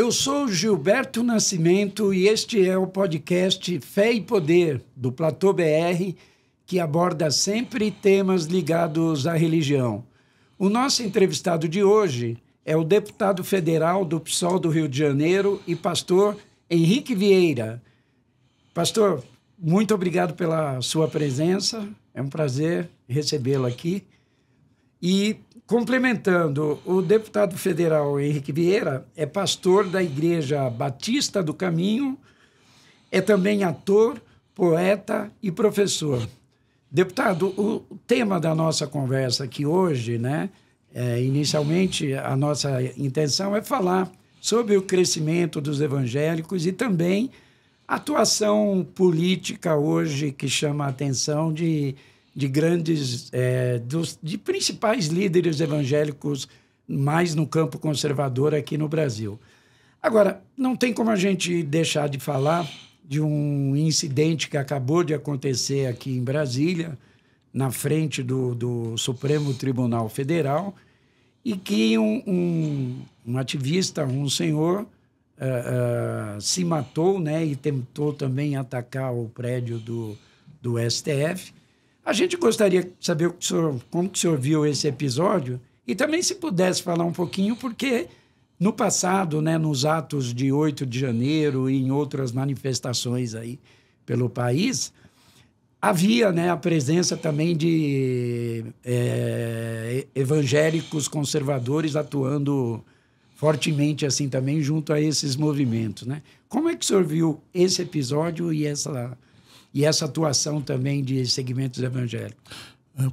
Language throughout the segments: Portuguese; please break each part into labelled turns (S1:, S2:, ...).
S1: Eu sou Gilberto Nascimento e este é o podcast Fé e Poder, do Platô BR, que aborda sempre temas ligados à religião. O nosso entrevistado de hoje é o deputado federal do PSOL do Rio de Janeiro e pastor Henrique Vieira. Pastor, muito obrigado pela sua presença, é um prazer recebê-lo aqui. E, complementando, o deputado federal Henrique Vieira é pastor da Igreja Batista do Caminho, é também ator, poeta e professor. Deputado, o tema da nossa conversa aqui hoje, inicialmente a nossa intenção é falar sobre o crescimento dos evangélicos e também a atuação política hoje que chama a atenção de grandes, de principais líderes evangélicos mais no campo conservador aqui no Brasil. Agora, não tem como a gente deixar de falar de um incidente que acabou de acontecer aqui em Brasília, na frente do Supremo Tribunal Federal, e que um ativista, um senhor, se matou, e tentou também atacar o prédio do STF. A gente gostaria de saber como que o senhor viu esse episódio e também se pudesse falar um pouquinho, porque no passado, nos atos de 8 de janeiro e em outras manifestações aí pelo país, havia a presença também de evangélicos conservadores atuando fortemente assim também junto a esses movimentos. Como é que o senhor viu esse episódio e essa atuação também de segmentos evangélicos?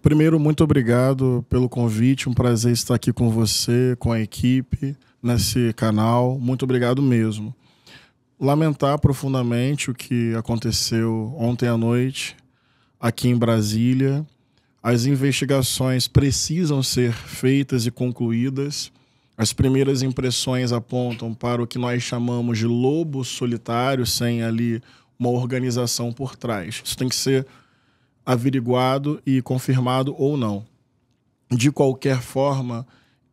S2: Primeiro, muito obrigado pelo convite, um prazer estar aqui com você, com a equipe, nesse canal, muito obrigado mesmo. Lamentar profundamente o que aconteceu ontem à noite aqui em Brasília. As investigações precisam ser feitas e concluídas. As primeiras impressões apontam para o que nós chamamos de lobo solitário, sem ali uma organização por trás. Isso tem que ser averiguado e confirmado ou não. De qualquer forma,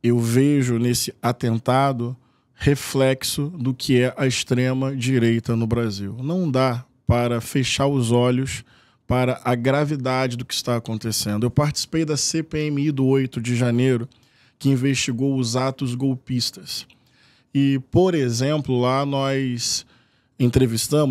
S2: eu vejo nesse atentado reflexo do que é a extrema-direita no Brasil. Não dá para fechar os olhos para a gravidade do que está acontecendo. Eu participei da CPMI do 8 de janeiro, que investigou os atos golpistas. E, por exemplo, lá nós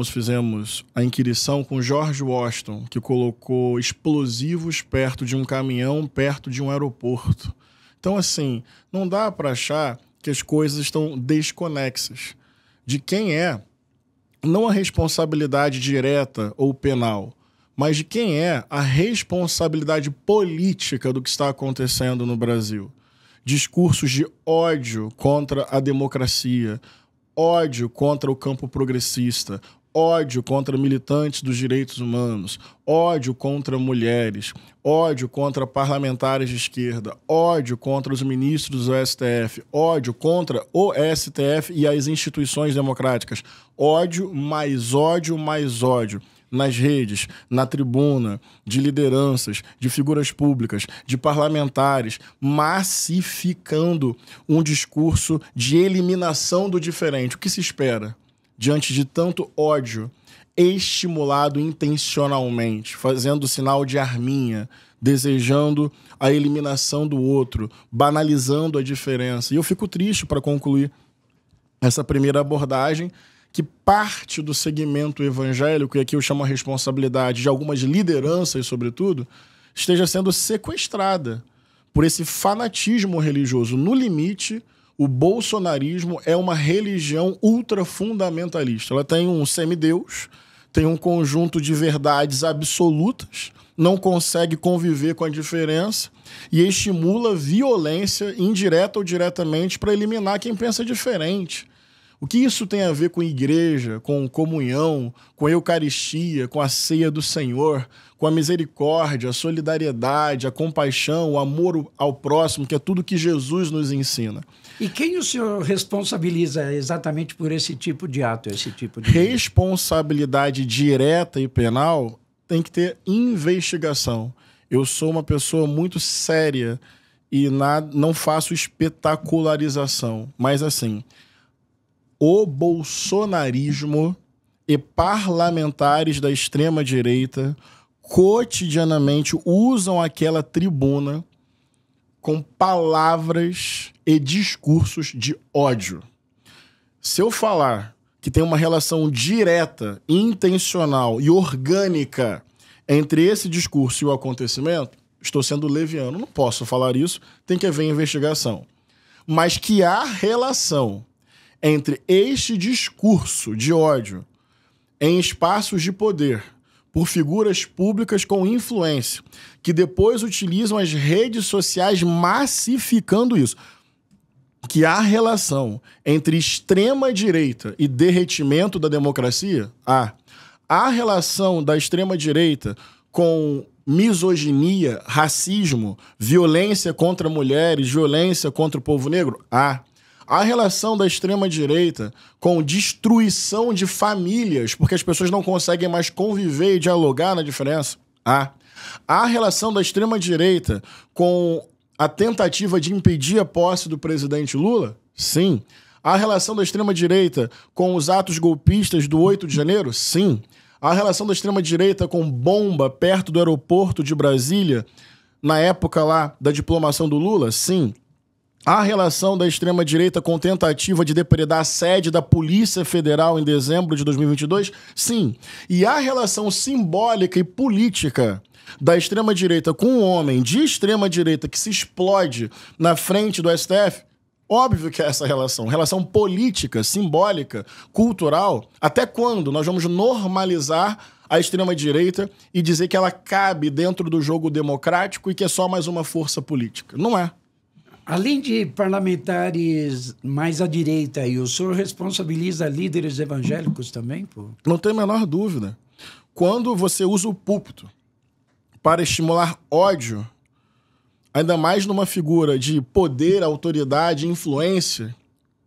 S2: fizemos a inquirição com George Washington, que colocou explosivos perto de um caminhão, perto de um aeroporto. Então, assim, não dá para achar que as coisas estão desconexas. De quem é, não a responsabilidade direta ou penal, mas de quem é a responsabilidade política do que está acontecendo no Brasil. Discursos de ódio contra a democracia, ódio contra o campo progressista, ódio contra militantes dos direitos humanos, ódio contra mulheres, ódio contra parlamentares de esquerda, ódio contra os ministros do STF, ódio contra o STF e as instituições democráticas, ódio mais ódio mais ódio. Nas redes, na tribuna, de lideranças, de figuras públicas, de parlamentares, massificando um discurso de eliminação do diferente. O que se espera diante de tanto ódio estimulado intencionalmente, fazendo sinal de arminha, desejando a eliminação do outro, banalizando a diferença? E eu fico triste para concluir essa primeira abordagem, que parte do segmento evangélico, e aqui eu chamo a responsabilidade de algumas lideranças, sobretudo, esteja sendo sequestrada por esse fanatismo religioso. No limite, o bolsonarismo é uma religião ultrafundamentalista. Ela tem um semideus, tem um conjunto de verdades absolutas, não consegue conviver com a diferença e estimula violência indireta ou diretamente para eliminar quem pensa diferente. O que isso tem a ver com igreja, com comunhão, com eucaristia, com a ceia do Senhor, com a misericórdia, a solidariedade, a compaixão, o amor ao próximo, que é tudo que Jesus nos ensina?
S1: E quem o senhor responsabiliza exatamente por esse tipo de ato, esse tipo de...
S2: Responsabilidade direta e penal tem que ter investigação. Eu sou uma pessoa muito séria e não faço espetacularização, mas assim... o bolsonarismo e parlamentares da extrema-direita cotidianamente usam aquela tribuna com palavras e discursos de ódio. Se eu falar que tem uma relação direta, intencional e orgânica entre esse discurso e o acontecimento, estou sendo leviano. Não posso falar isso, tem que haver investigação. Mas que há relação entre este discurso de ódio em espaços de poder por figuras públicas com influência, que depois utilizam as redes sociais massificando isso, que há relação entre extrema-direita e derretimento da democracia, há relação da extrema-direita com misoginia, racismo, violência contra mulheres, violência contra o povo negro, há relação da extrema-direita com destruição de famílias, porque as pessoas não conseguem mais conviver e dialogar na diferença, há relação da extrema-direita com a tentativa de impedir a posse do presidente Lula? Sim. Há relação da extrema-direita com os atos golpistas do 8 de janeiro? Sim. Há relação da extrema-direita com bomba perto do aeroporto de Brasília, na época lá da diplomação do Lula? Sim. Há relação da extrema-direita com tentativa de depredar a sede da Polícia Federal em dezembro de 2022? Sim. E há relação simbólica e política da extrema-direita com um homem de extrema-direita que se explode na frente do STF? Óbvio que é essa relação política, simbólica, cultural. Até quando nós vamos normalizar a extrema-direita e dizer que ela cabe dentro do jogo democrático e que é só mais uma força política? Não é.
S1: Além de parlamentares mais à direita, e o senhor responsabiliza líderes evangélicos também? Pô?
S2: Não tem a menor dúvida. Quando você usa o púlpito para estimular ódio, ainda mais numa figura de poder, autoridade, influência,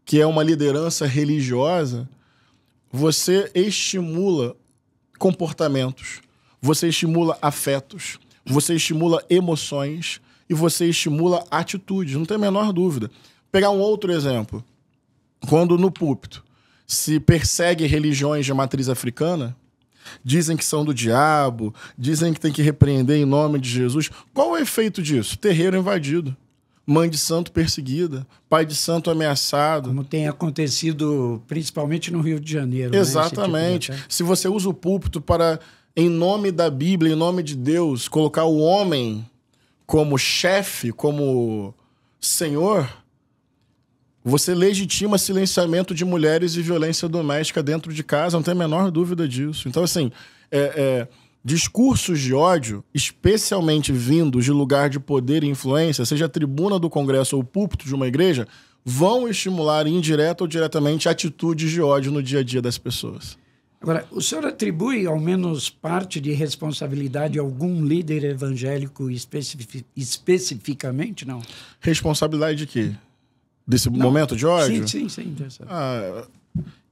S2: que é uma liderança religiosa, você estimula comportamentos, você estimula afetos, você estimula emoções e você estimula atitudes, não tem a menor dúvida. Vou pegar um outro exemplo. Quando no púlpito se persegue religiões de matriz africana, dizem que são do diabo, dizem que tem que repreender em nome de Jesus. Qual o efeito disso? Terreiro invadido, mãe de santo perseguida, pai de santo ameaçado.
S1: Como tem acontecido principalmente no Rio de Janeiro.
S2: Exatamente. Né? Tipo de... Se você usa o púlpito para, em nome da Bíblia, em nome de Deus, colocar o homem como chefe, como senhor, você legitima silenciamento de mulheres e violência doméstica dentro de casa, não tem a menor dúvida disso. Então, assim, discursos de ódio, especialmente vindos de lugar de poder e influência, seja a tribuna do Congresso ou o púlpito de uma igreja, vão estimular indireta ou diretamente atitudes de ódio no dia a dia das pessoas.
S1: Agora, o senhor atribui ao menos parte de responsabilidade a algum líder evangélico especificamente, não?
S2: Responsabilidade de quê? Desse momento de ódio?
S1: Sim.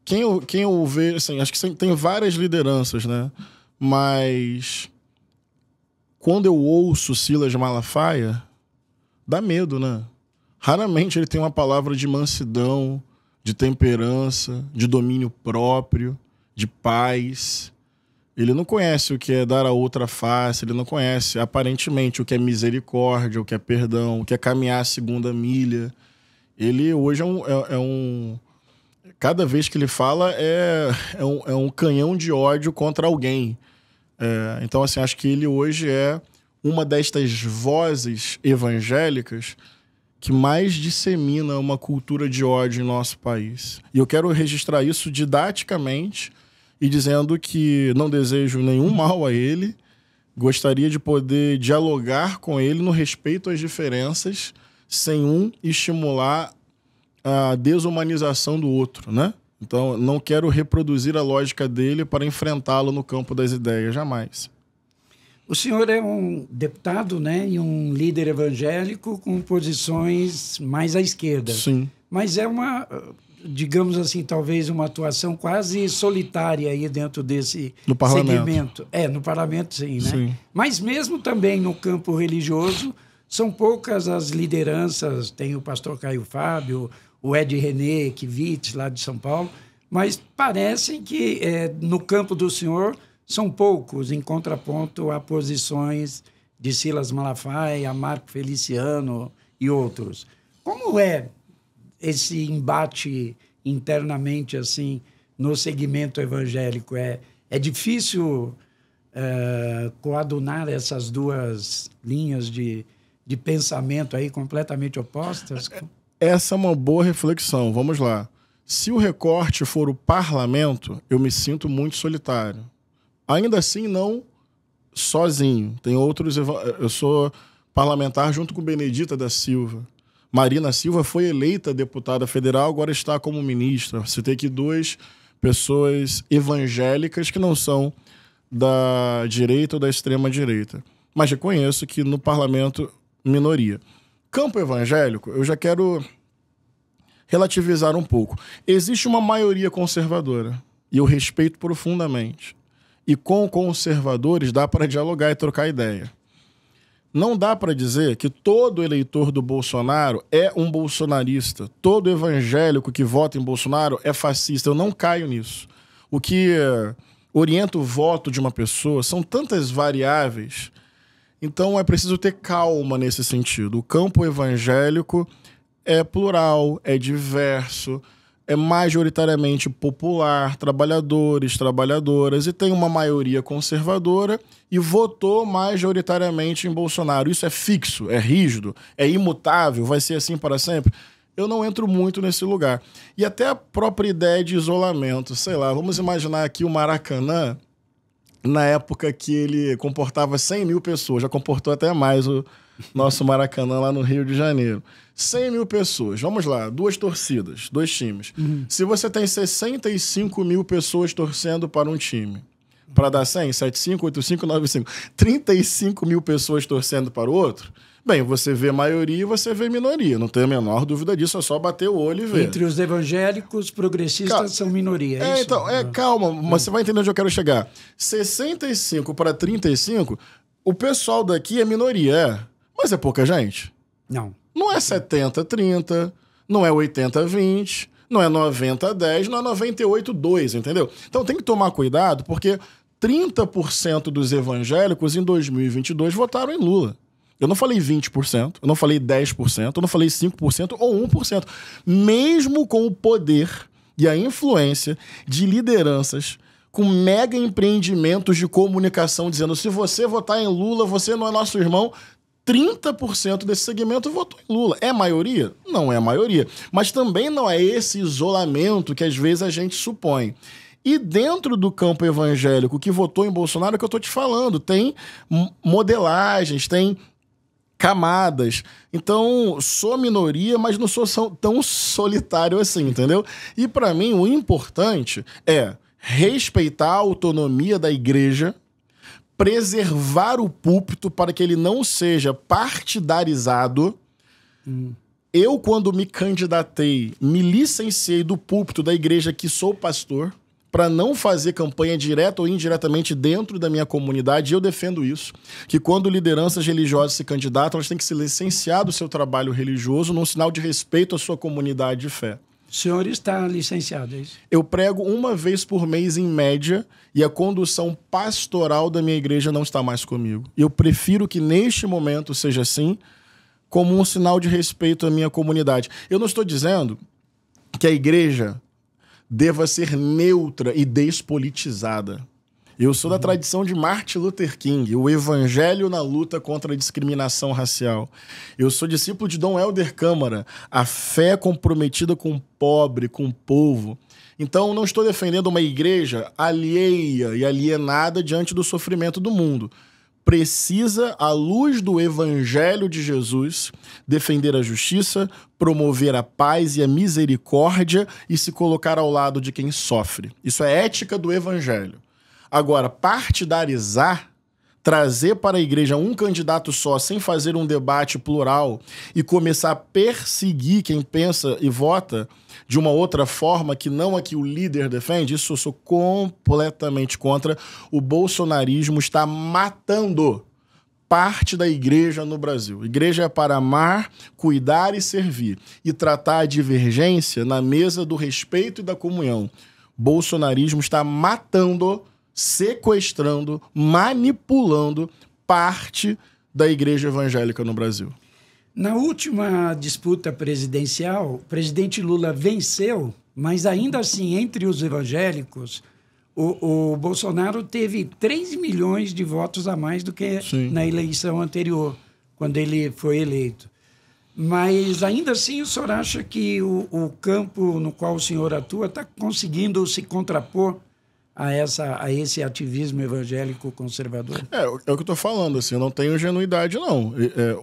S2: Quem eu vejo, assim, acho que tem várias lideranças, né? Mas quando eu ouço Silas Malafaia, dá medo, né? Raramente ele tem uma palavra de mansidão, de temperança, de domínio próprio, de paz. Ele não conhece o que é dar a outra face, ele não conhece, aparentemente, o que é misericórdia, o que é perdão, o que é caminhar a segunda milha. Ele hoje cada vez que ele fala é um canhão de ódio contra alguém. Então, assim, acho que ele hoje é uma destas vozes evangélicas que mais dissemina uma cultura de ódio em nosso país. E eu quero registrar isso didaticamente e dizendo que não desejo nenhum mal a ele, gostaria de poder dialogar com ele no respeito às diferenças, sem estimular a desumanização do outro, né? Então, não quero reproduzir a lógica dele para enfrentá-lo no campo das ideias, jamais.
S1: O senhor é um deputado, né, e um líder evangélico com posições mais à esquerda.
S2: Sim.
S1: Mas é uma, digamos assim, talvez uma atuação quase solitária aí dentro desse segmento. No parlamento, sim, né?
S2: Sim.
S1: Mas mesmo também no campo religioso, são poucas as lideranças, tem o pastor Caio Fábio, o Ed René Kivitz, lá de São Paulo, mas parecem que no campo do senhor são poucos, em contraponto a posições de Silas Malafaia, Marco Feliciano e outros. Como é esse embate internamente assim no segmento evangélico? É difícil coadunar essas duas linhas de pensamento aí completamente opostas?
S2: Essa é uma boa reflexão. Vamos lá. Se o recorte for o parlamento, eu me sinto muito solitário. Ainda assim, não sozinho. Tem outros... Eu sou parlamentar junto com Benedita da Silva. Marina Silva foi eleita deputada federal, agora está como ministra. Citei aqui duas pessoas evangélicas que não são da direita ou da extrema-direita. Mas reconheço que no parlamento, minoria. Campo evangélico, eu já quero relativizar um pouco. Existe uma maioria conservadora, e eu respeito profundamente. E com conservadores dá para dialogar e trocar ideia. Não dá para dizer que todo eleitor do Bolsonaro é um bolsonarista. Todo evangélico que vota em Bolsonaro é fascista. Eu não caio nisso. O que orienta o voto de uma pessoa são tantas variáveis. Então é preciso ter calma nesse sentido. O campo evangélico é plural, é diverso, é majoritariamente popular, trabalhadores, trabalhadoras, e tem uma maioria conservadora e votou majoritariamente em Bolsonaro. Isso é fixo, é rígido, é imutável, vai ser assim para sempre? Eu não entro muito nesse lugar. E até a própria ideia de isolamento, sei lá, vamos imaginar aqui o Maracanã, na época que ele comportava 100 mil pessoas, já comportou até mais o nosso Maracanã lá no Rio de Janeiro. 100 mil pessoas, vamos lá, 2 torcidas, 2 times. Se você tem 65 mil pessoas torcendo para um time, para dar 100, 75, 85, 95, 35 mil pessoas torcendo para o outro, bem, você vê maioria e você vê minoria, não tem a menor dúvida disso, é só bater o olho e ver.
S1: Entre os evangélicos, progressistas são minoria, é isso?
S2: Então, calma, mas você vai entender onde eu quero chegar. 65 para 35, o pessoal daqui é minoria, mas é pouca gente. Não é 70-30, não é 80-20, não é 90-10, não é 98-2, entendeu? Então tem que tomar cuidado, porque 30% dos evangélicos em 2022 votaram em Lula. Eu não falei 20%, eu não falei 10%, eu não falei 5% ou 1%. Mesmo com o poder e a influência de lideranças com mega empreendimentos de comunicação dizendo se você votar em Lula, você não é nosso irmão, 30% desse segmento votou em Lula. É a maioria? Não é a maioria. Mas também não é esse isolamento que às vezes a gente supõe. E dentro do campo evangélico que votou em Bolsonaro, é o que eu estou te falando, tem modelagens, tem camadas. Então, sou minoria, mas não sou tão solitário assim, entendeu? E para mim, o importante é respeitar a autonomia da igreja, preservar o púlpito para que ele não seja partidarizado. Eu, quando me candidatei, me licenciei do púlpito da igreja que sou pastor, para não fazer campanha direta ou indiretamente dentro da minha comunidade. Eu defendo isso, que quando lideranças religiosas se candidatam, elas têm que se licenciar do seu trabalho religioso num sinal de respeito à sua comunidade de fé.
S1: O senhor está licenciado, é isso?
S2: Eu prego uma vez por mês em média e a condução pastoral da minha igreja não está mais comigo. Eu prefiro que neste momento seja assim, como um sinal de respeito à minha comunidade. Eu não estou dizendo que a igreja deva ser neutra e despolitizada. Eu sou da tradição de Martin Luther King, o evangelho na luta contra a discriminação racial. Eu sou discípulo de Dom Helder Câmara, a fé comprometida com o pobre, com o povo. Então, não estou defendendo uma igreja alheia e alienada diante do sofrimento do mundo. Precisa, à luz do evangelho de Jesus, defender a justiça, promover a paz e a misericórdia e se colocar ao lado de quem sofre. Isso é ética do evangelho. Agora, partidarizar, trazer para a igreja um candidato só, sem fazer um debate plural e começar a perseguir quem pensa e vota de uma outra forma que não a que o líder defende, isso eu sou completamente contra. O bolsonarismo está matando parte da igreja no Brasil. Igreja é para amar, cuidar e servir. E tratar a divergência na mesa do respeito e da comunhão. Bolsonarismo está matando, sequestrando, manipulando parte da igreja evangélica no Brasil.
S1: Na última disputa presidencial, o presidente Lula venceu, mas ainda assim, entre os evangélicos, o Bolsonaro teve 3 milhões de votos a mais do que na eleição anterior, quando ele foi eleito. Mas ainda assim, o senhor acha que o campo no qual o senhor atua está conseguindo se contrapor a esse ativismo evangélico conservador?
S2: É o que eu estou falando, assim, eu não tenho ingenuidade, não.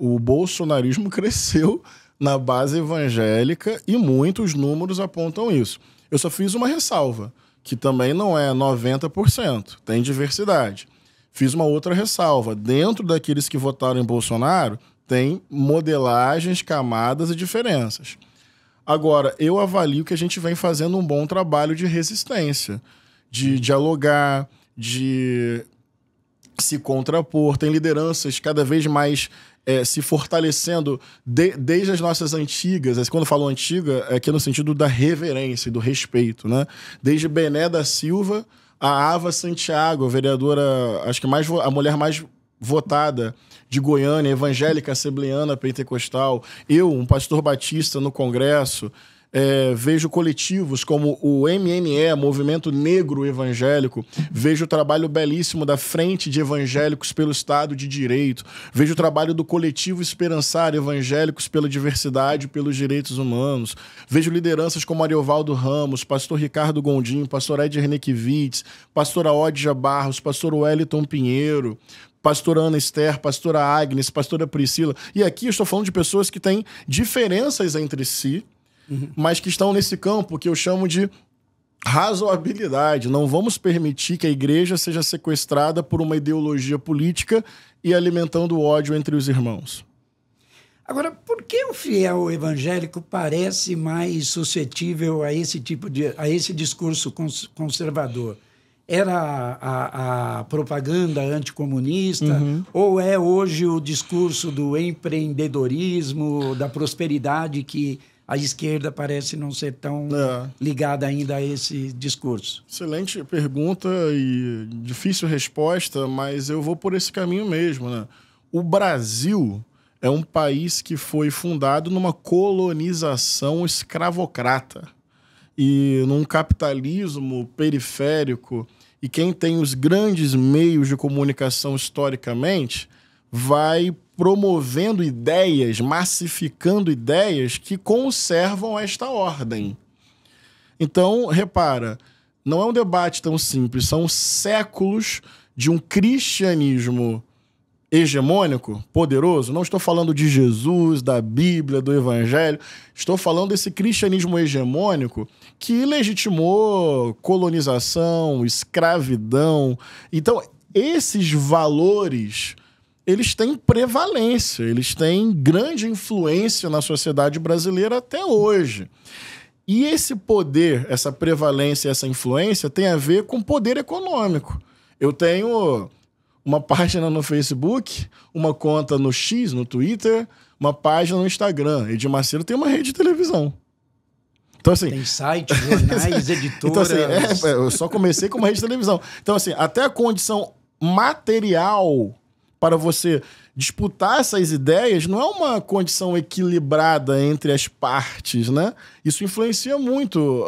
S2: O bolsonarismo cresceu na base evangélica e muitos números apontam isso. Eu só fiz uma ressalva, que também não é 90%, tem diversidade. Fiz uma outra ressalva. Dentro daqueles que votaram em Bolsonaro, tem modelagens, camadas e diferenças. Agora, eu avalio que a gente vem fazendo um bom trabalho de resistência, de dialogar, de se contrapor. Tem lideranças cada vez mais se fortalecendo desde as nossas antigas. Quando eu falo antiga, é aqui no sentido da reverência e do respeito, né? Desde Bené da Silva a Ava Santiago, a vereadora, acho que a mulher mais votada de Goiânia, evangélica, assembleana, pentecostal. Eu, um pastor batista no Congresso, vejo coletivos como o MNE, Movimento Negro Evangélico, vejo o trabalho belíssimo da Frente de Evangélicos pelo Estado de Direito, vejo o trabalho do Coletivo Esperançar Evangélicos pela Diversidade e pelos Direitos Humanos, vejo lideranças como Ariovaldo Ramos, pastor Ricardo Gondim, pastor Ed Renekiewicz, pastora Odja Barros, pastor Wellington Pinheiro, pastora Ana Esther, pastora Agnes, pastora Priscila. E aqui eu estou falando de pessoas que têm diferenças entre si, mas que estão nesse campo que eu chamo de razoabilidade. Não vamos permitir que a igreja seja sequestrada por uma ideologia política e alimentando ódio entre os irmãos.
S1: Agora, por que o fiel evangélico parece mais suscetível a esse discurso conservador? Era a propaganda anticomunista ou é hoje o discurso do empreendedorismo, da prosperidade que a esquerda parece não ser tão ligada ainda a esse discurso?
S2: Excelente pergunta e difícil resposta, mas eu vou por esse caminho mesmo, né? O Brasil é um país que foi fundado numa colonização escravocrata e num capitalismo periférico, e quem tem os grandes meios de comunicação historicamente vai promovendo ideias, massificando ideias que conservam esta ordem. Então, repara, não é um debate tão simples, são séculos de um cristianismo hegemônico, poderoso. Não estou falando de Jesus, da Bíblia, do Evangelho, estou falando desse cristianismo hegemônico que legitimou colonização, escravidão. Então, esses valores, eles têm prevalência, eles têm grande influência na sociedade brasileira até hoje. E esse poder, essa prevalência, essa influência tem a ver com poder econômico. Eu tenho uma página no Facebook, uma conta no X, no Twitter, uma página no Instagram. Edir Macedo tem uma rede de televisão. Então, assim,
S1: tem sites, jornais, editoras.
S2: Então, assim, eu só comecei com uma rede de televisão. Então, assim, até a condição material para você disputar essas ideias não é uma condição equilibrada entre as partes, né? Isso influencia muito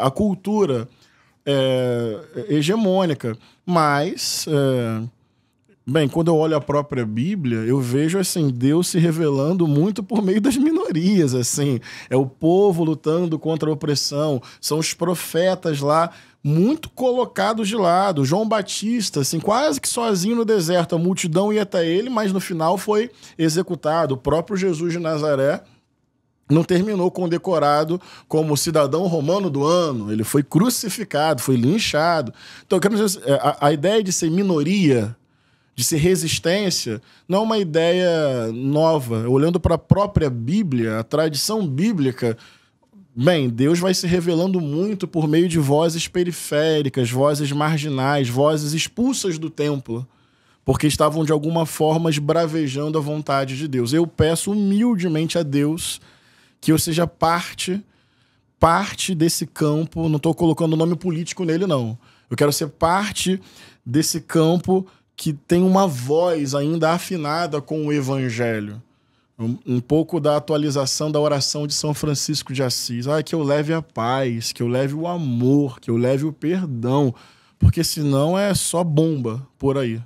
S2: a cultura hegemônica. Mas, bem, quando eu olho a própria Bíblia, eu vejo assim, Deus se revelando muito por meio das minorias, assim. É o povo lutando contra a opressão, são os profetas lá muito colocados de lado. João Batista, assim, quase que sozinho no deserto, a multidão ia até ele, mas no final foi executado. O próprio Jesus de Nazaré não terminou condecorado como cidadão romano do ano. Ele foi crucificado, foi linchado. Então, eu quero dizer, a ideia de ser minoria, de ser resistência, não é uma ideia nova. Olhando para a própria Bíblia, a tradição bíblica, bem, Deus vai se revelando muito por meio de vozes periféricas, vozes marginais, vozes expulsas do templo, porque estavam de alguma forma esbravejando a vontade de Deus. Eu peço humildemente a Deus que eu seja parte desse campo. Não estou colocando nome político nele, não. Eu quero ser parte desse campo que tem uma voz ainda afinada com o Evangelho. Um pouco da atualização da oração de São Francisco de Assis. Que eu leve a paz, que eu leve o amor, que eu leve o perdão, porque senão é só bomba por aí.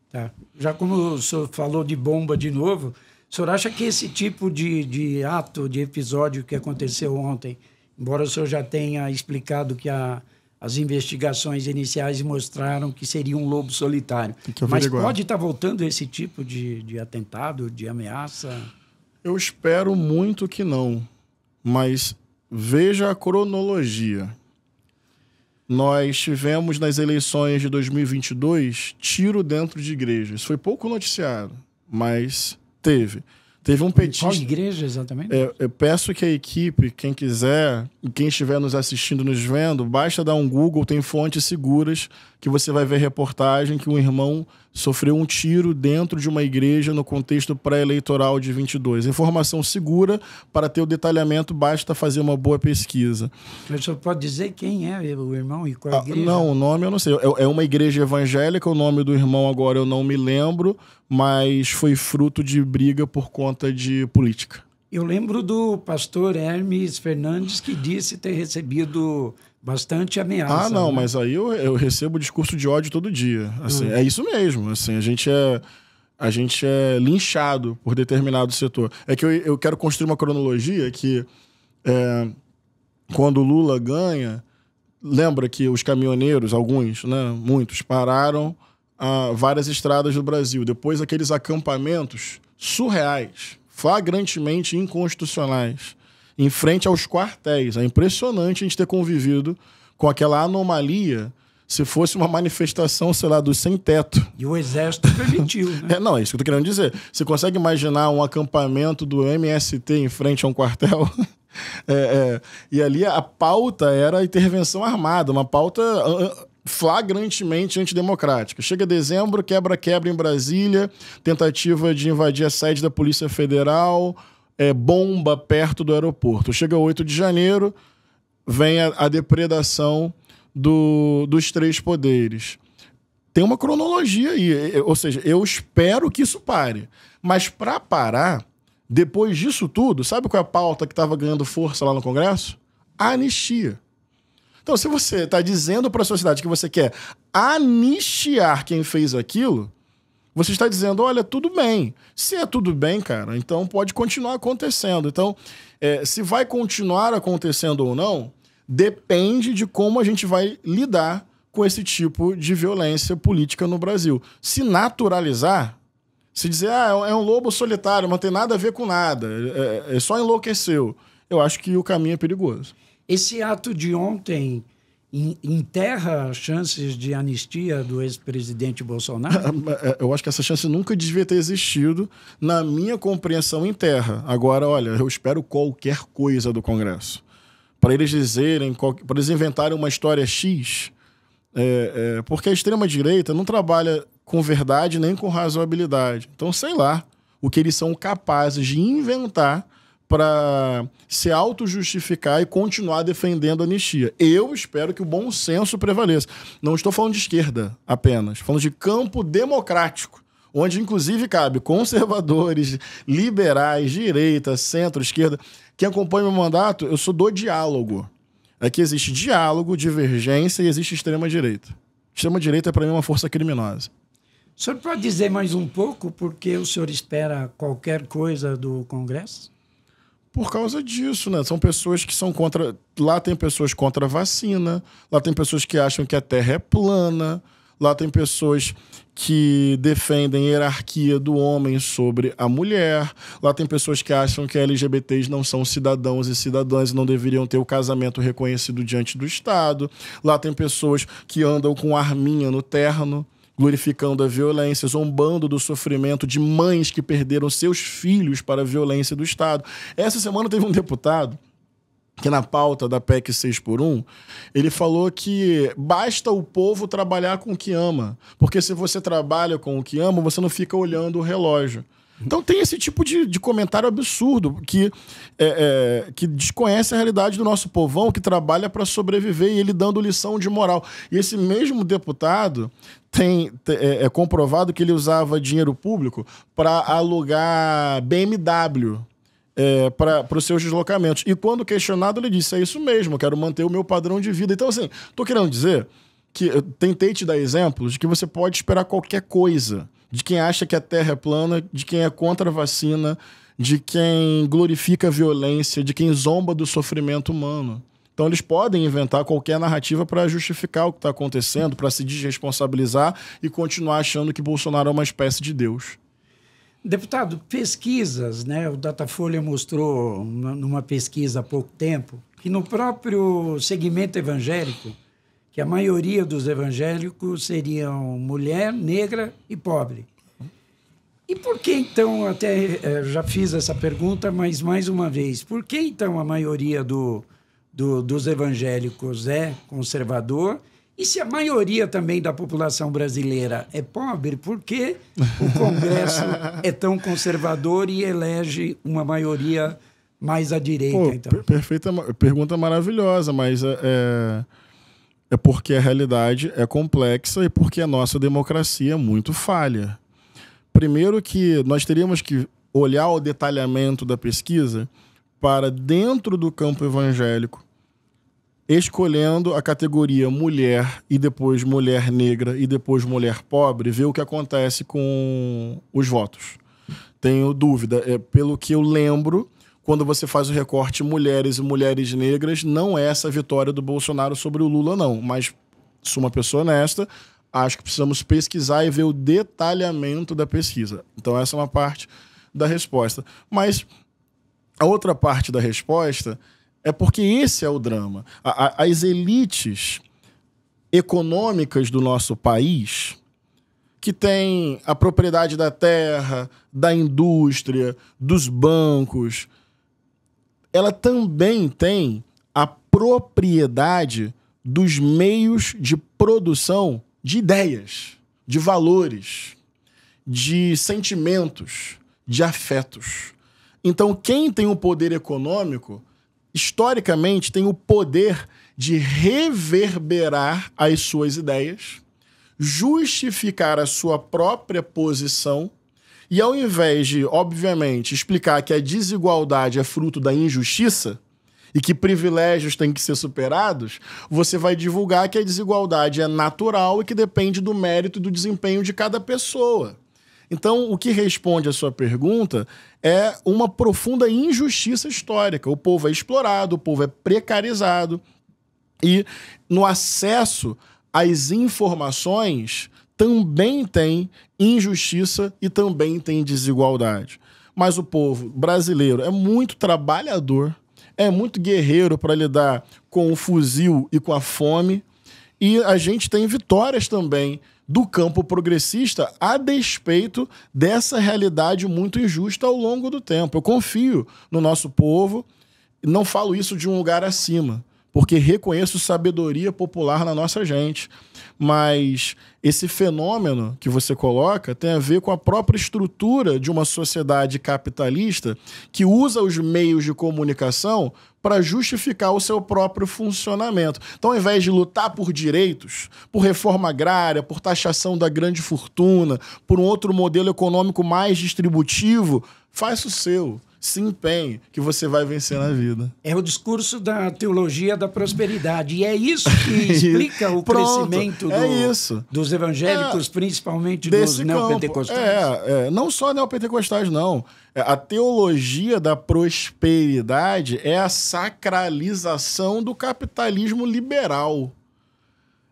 S1: Tá. Já como o senhor falou de bomba de novo, o senhor acha que esse tipo de ato, de episódio que aconteceu ontem, embora o senhor já tenha explicado que as investigações iniciais mostraram que seria um lobo solitário, mas pode estar voltando esse tipo de atentado, de ameaça?
S2: Eu espero muito que não, mas veja a cronologia. Nós tivemos nas eleições de 2022 tiro dentro de igrejas. Foi pouco noticiado, mas teve. Teve um petista...
S1: Qual igreja exatamente?
S2: Eu peço que a equipe, quem quiser, quem estiver nos assistindo, nos vendo, basta dar um Google, tem fontes seguras, que você vai ver reportagem que um irmão sofreu um tiro dentro de uma igreja no contexto pré-eleitoral de 22. Informação segura, para ter o detalhamento, basta fazer uma boa pesquisa.
S1: Mas o senhor pode dizer quem é o irmão e qual a igreja?
S2: Não, o nome eu não sei. É uma igreja evangélica, o nome do irmão agora eu não me lembro, mas foi fruto de briga por conta de política.
S1: Eu lembro do pastor Hermes Fernandes, que disse ter recebido bastante ameaça.
S2: Não, né? Mas aí eu recebo discurso de ódio todo dia. Assim, é isso mesmo. Assim, a gente é linchado por determinado setor. É que eu quero construir uma cronologia que quando o Lula ganha, lembra que os caminhoneiros, alguns, né, muitos, pararam várias estradas do Brasil. Depois aqueles acampamentos surreais, flagrantemente inconstitucionais, em frente aos quartéis. É impressionante a gente ter convivido com aquela anomalia se fosse uma manifestação, sei lá, do sem-teto.
S1: E o Exército permitiu, né?
S2: Não, é isso que eu tô querendo dizer. Você consegue imaginar um acampamento do MST em frente a um quartel? E ali a pauta era a intervenção armada, uma pauta flagrantemente antidemocrática. Chega dezembro, quebra-quebra em Brasília, tentativa de invadir a sede da Polícia Federal, bomba perto do aeroporto. Chega 8 de janeiro, vem a depredação dos três poderes. Tem uma cronologia aí, ou seja, eu espero que isso pare. Mas para parar, depois disso tudo, sabe qual é a pauta que estava ganhando força lá no Congresso? A anistia. Então, se você está dizendo para a sociedade que você quer anistiar quem fez aquilo, você está dizendo, olha, tudo bem. Se é tudo bem, cara, então pode continuar acontecendo. Então, se vai continuar acontecendo ou não, depende de como a gente vai lidar com esse tipo de violência política no Brasil. Se naturalizar, se dizer, é um lobo solitário, não tem nada a ver com nada, só enlouqueceu, eu acho que o caminho é perigoso.
S1: Esse ato de ontem enterra as chances de anistia do ex-presidente Bolsonaro?
S2: Eu acho que essa chance nunca devia ter existido. Na minha compreensão, enterra. Agora, olha, eu espero qualquer coisa do Congresso. Para eles dizerem, para eles inventarem uma história X, porque a extrema-direita não trabalha com verdade nem com razoabilidade. Então, sei lá o que eles são capazes de inventar para se auto-justificar e continuar defendendo a anistia. Eu espero que o bom senso prevaleça. Não estou falando de esquerda apenas, falando de campo democrático, onde inclusive cabe conservadores, liberais, direita, centro, esquerda. Quem acompanha o meu mandato, eu sou do diálogo. Aqui existe diálogo, divergência e existe extrema-direita. Extrema-direita, para mim, é uma força criminosa.
S1: O senhor pode dizer mais um pouco por que o senhor espera qualquer coisa do Congresso?
S2: Por causa disso, né? São pessoas que são contra... Lá tem pessoas contra a vacina, lá tem pessoas que acham que a Terra é plana, lá tem pessoas que defendem a hierarquia do homem sobre a mulher, lá tem pessoas que acham que LGBTs não são cidadãos e cidadãs e não deveriam ter o casamento reconhecido diante do Estado, lá tem pessoas que andam com arminha no terno, glorificando a violência, zombando do sofrimento de mães que perderam seus filhos para a violência do Estado. Essa semana teve um deputado que na pauta da PEC 6x1, ele falou que basta o povo trabalhar com o que ama, porque se você trabalha com o que ama, você não fica olhando o relógio. Então tem esse tipo de comentário absurdo que desconhece a realidade do nosso povão, que trabalha para sobreviver, e ele dando lição de moral. E esse mesmo deputado é comprovado que ele usava dinheiro público para alugar BMW para os seus deslocamentos. E quando questionado, ele disse: é isso mesmo, eu quero manter o meu padrão de vida. Então, assim, tô querendo dizer que eu tentei te dar exemplos de que você pode esperar qualquer coisa. De quem acha que a Terra é plana, de quem é contra a vacina, de quem glorifica a violência, de quem zomba do sofrimento humano. Então eles podem inventar qualquer narrativa para justificar o que está acontecendo, para se desresponsabilizar e continuar achando que Bolsonaro é uma espécie de Deus.
S1: Deputado, pesquisas, né? O Datafolha mostrou numa pesquisa há pouco tempo que no próprio segmento evangélico, que a maioria dos evangélicos seriam mulher, negra e pobre. E por que, então, até já fiz essa pergunta, mas mais uma vez, por que, então, a maioria dos evangélicos é conservador? E se a maioria também da população brasileira é pobre, por que o Congresso é tão conservador e elege uma maioria mais à direita? Então?
S2: Perfeita pergunta, maravilhosa, mas é porque a realidade é complexa e porque a nossa democracia é muito falha. Primeiro que nós teríamos que olhar o detalhamento da pesquisa para dentro do campo evangélico, escolhendo a categoria mulher e depois mulher negra e depois mulher pobre, ver o que acontece com os votos. Tenho dúvida. Pelo que eu lembro, quando você faz o recorte mulheres e mulheres negras, não é essa vitória do Bolsonaro sobre o Lula, não. Mas, sou uma pessoa honesta, acho que precisamos pesquisar e ver o detalhamento da pesquisa. Então, essa é uma parte da resposta. Mas a outra parte da resposta é porque esse é o drama. As elites econômicas do nosso país, que têm a propriedade da terra, da indústria, dos bancos, ela também tem a propriedade dos meios de produção de ideias, de valores, de sentimentos, de afetos. Então, quem tem o poder econômico, historicamente, tem o poder de reverberar as suas ideias, justificar a sua própria posição e, ao invés de, obviamente, explicar que a desigualdade é fruto da injustiça e que privilégios têm que ser superados, você vai divulgar que a desigualdade é natural e que depende do mérito e do desempenho de cada pessoa. Então, o que responde à sua pergunta é uma profunda injustiça histórica. O povo é explorado, o povo é precarizado e, no acesso às informações, também tem injustiça e também tem desigualdade. Mas o povo brasileiro é muito trabalhador, é muito guerreiro para lidar com o fuzil e com a fome, e a gente tem vitórias também do campo progressista a despeito dessa realidade muito injusta ao longo do tempo. Eu confio no nosso povo, não falo isso de um lugar acima, porque reconheço sabedoria popular na nossa gente. Mas esse fenômeno que você coloca tem a ver com a própria estrutura de uma sociedade capitalista que usa os meios de comunicação para justificar o seu próprio funcionamento. Então, ao invés de lutar por direitos, por reforma agrária, por taxação da grande fortuna, por um outro modelo econômico mais distributivo, faça o seu. Se empenhe, que você vai vencer na vida.
S1: É o discurso da teologia da prosperidade. E é isso que explica o crescimento dos evangélicos, principalmente dos neopentecostais.
S2: Não só neopentecostais, não. A teologia da prosperidade é a sacralização do capitalismo liberal.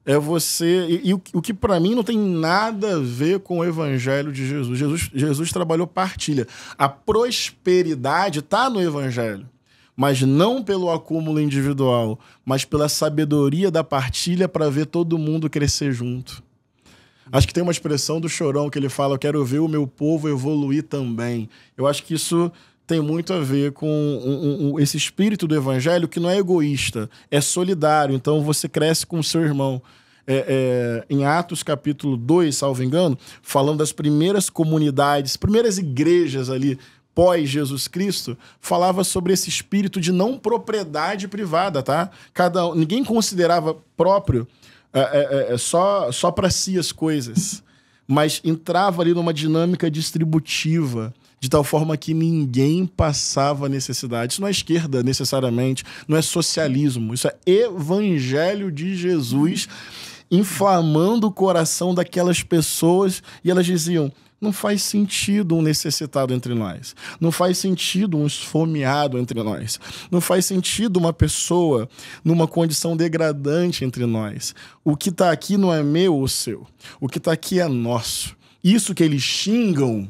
S2: É você... E o que para mim não tem nada a ver com o evangelho de Jesus. Jesus trabalhou partilha. A prosperidade está no evangelho, mas não pelo acúmulo individual, mas pela sabedoria da partilha para ver todo mundo crescer junto. Acho que tem uma expressão do Chorão que ele fala: eu quero ver o meu povo evoluir também. Eu acho que isso tem muito a ver com esse espírito do evangelho que não é egoísta, é solidário. Então você cresce com o seu irmão. Em Atos capítulo 2, salvo engano, falando das primeiras comunidades, primeiras igrejas ali, pós-Jesus Cristo, falava sobre esse espírito de não propriedade privada, tá? Ninguém considerava próprio só para si as coisas, mas entrava ali numa dinâmica distributiva, de tal forma que ninguém passava necessidade. Isso não é esquerda necessariamente, não é socialismo, isso é evangelho de Jesus inflamando o coração daquelas pessoas, e elas diziam: não faz sentido um necessitado entre nós. Não faz sentido um esfomeado entre nós. Não faz sentido uma pessoa numa condição degradante entre nós. O que está aqui não é meu ou seu. O que está aqui é nosso. Isso que eles xingam,